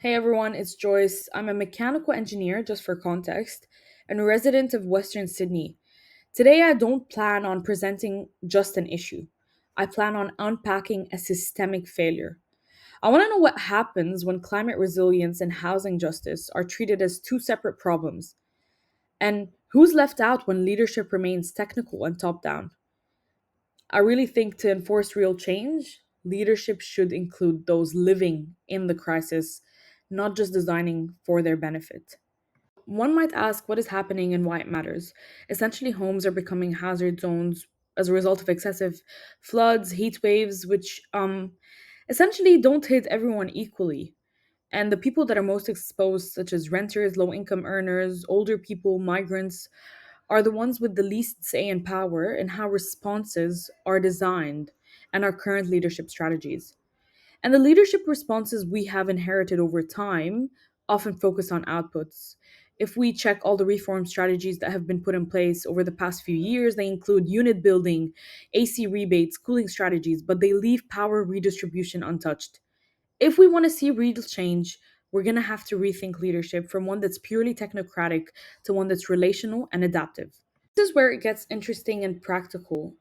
Hey everyone, it's Joyce. I'm a mechanical engineer, just for context, and a resident of Western Sydney. Today, I don't plan on presenting just an issue. I plan on unpacking a systemic failure. I want to know what happens when climate resilience and housing justice are treated as two separate problems, and who's left out when leadership remains technical and top down. I really think to enforce real change, leadership should include those living in the crisis, not just designing for their benefit. One might ask what is happening and why it matters. Essentially, homes are becoming hazard zones as a result of excessive floods, heat waves, which essentially don't hit everyone equally. And the people that are most exposed, such as renters, low income earners, older people, migrants, are the ones with the least say and power in how responses are designed and our current leadership strategies. And the leadership responses we have inherited over time often focus on outputs. If we check all the reform strategies that have been put in place over the past few years, they include unit building, AC rebates, cooling strategies, but they leave power redistribution untouched. If we want to see real change, we're going to have to rethink leadership from one that's purely technocratic to one that's relational and adaptive. This is where it gets interesting and practical.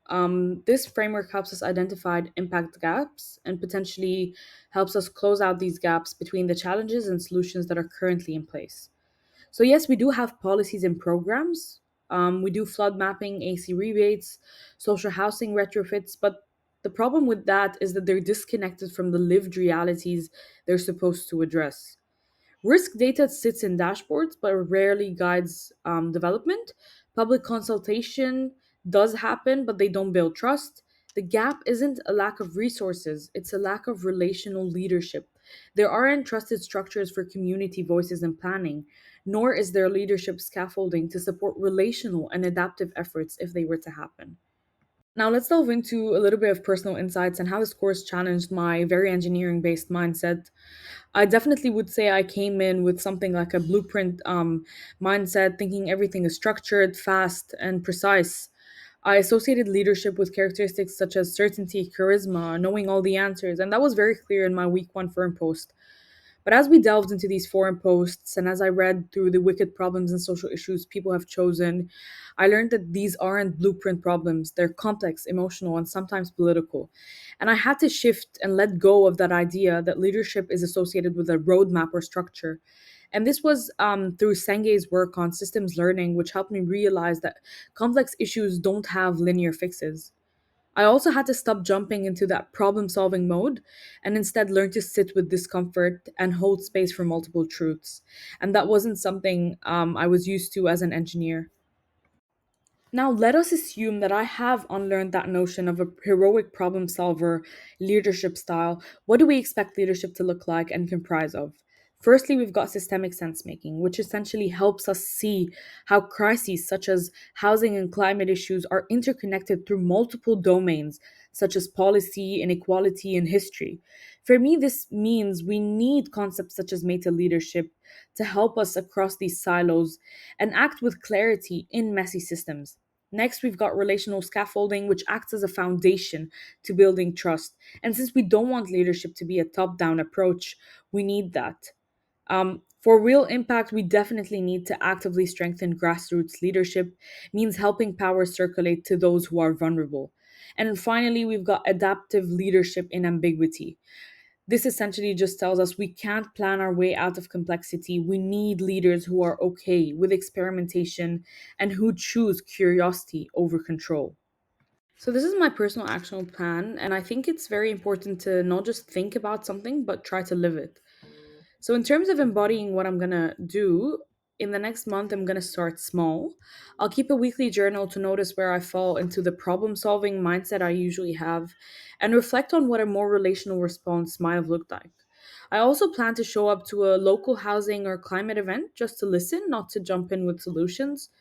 This framework helps us identify impact gaps and potentially helps us close out these gaps between the challenges and solutions that are currently in place. So, yes, we do have policies and programs. We do flood mapping, AC rebates, social housing retrofits, but the problem with that is that they're disconnected from the lived realities they're supposed to address. Risk data sits in dashboards but rarely guides development. Public consultation does happen, but they don't build trust. The gap isn't a lack of resources, it's a lack of relational leadership. There aren't trusted structures for community voices and planning, nor is there leadership scaffolding to support relational and adaptive efforts if they were to happen. Now, let's delve into a little bit of personal insights and how this course challenged my very engineering based mindset. I definitely would say I came in with something like a blueprint mindset, thinking everything is structured, fast, and precise. I associated leadership with characteristics such as certainty, charisma, knowing all the answers, and that was very clear in my week one firm post. But as we delved into these foreign posts and as I read through the wicked problems and social issues people have chosen, I learned that these aren't blueprint problems. They're complex, emotional, and sometimes political. And I had to shift and let go of that idea that leadership is associated with a roadmap or structure. And this was through Senge's work on systems learning, which helped me realize that complex issues don't have linear fixes. I also had to stop jumping into that problem solving mode and instead learn to sit with discomfort and hold space for multiple truths. And that wasn't something I was used to as an engineer. Now, let us assume that I have unlearned that notion of a heroic problem solver leadership style. What do we expect leadership to look like and comprise of? Firstly, we've got systemic sense making, which essentially helps us see how crises such as housing and climate issues are interconnected through multiple domains, such as policy, inequality, and history. For me, this means we need concepts such as meta leadership to help us across these silos and act with clarity in messy systems. Next, we've got relational scaffolding, which acts as a foundation to building trust. And since we don't want leadership to be a top down approach, we need that. For real impact, we definitely need to actively strengthen grassroots leadership, means helping power circulate to those who are vulnerable. And finally, we've got adaptive leadership in ambiguity. This essentially just tells us we can't plan our way out of complexity. We need leaders who are okay with experimentation and who choose curiosity over control. So, this is my personal actionable plan, and I think it's very important to not just think about something, but try to live it. So, in terms of embodying what I'm gonna do, in the next month, I'm gonna start small. I'll keep a weekly journal to notice where I fall into the problem solving mindset I usually have and reflect on what a more relational response might have looked like. I also plan to show up to a local housing or climate event just to listen, not to jump in with solutions.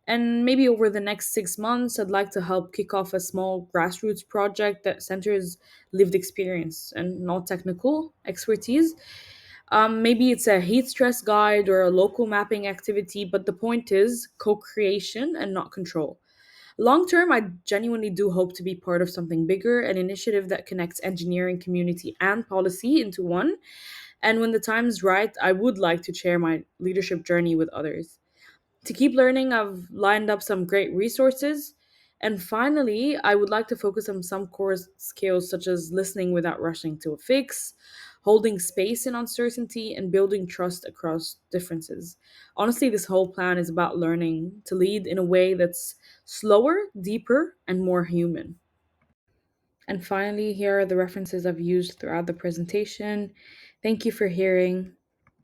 And maybe over the next 6 months, I'd like to help kick off a small grassroots project that centers lived experience and not technical expertise. Maybe it's a heat stress guide or a local mapping activity, but the point is co creation and not control. Long term, I genuinely do hope to be part of something bigger, an initiative that connects engineering, community, and policy into one. And when the time's right, I would like to share my leadership journey with others. To keep learning, I've lined up some great resources. And finally, I would like to focus on some core skills such as listening without rushing to a fix, holding space in uncertainty, and building trust across differences. Honestly, this whole plan is about learning to lead in a way that's slower, deeper, and more human. And finally, here are the references I've used throughout the presentation. Thank you for hearing.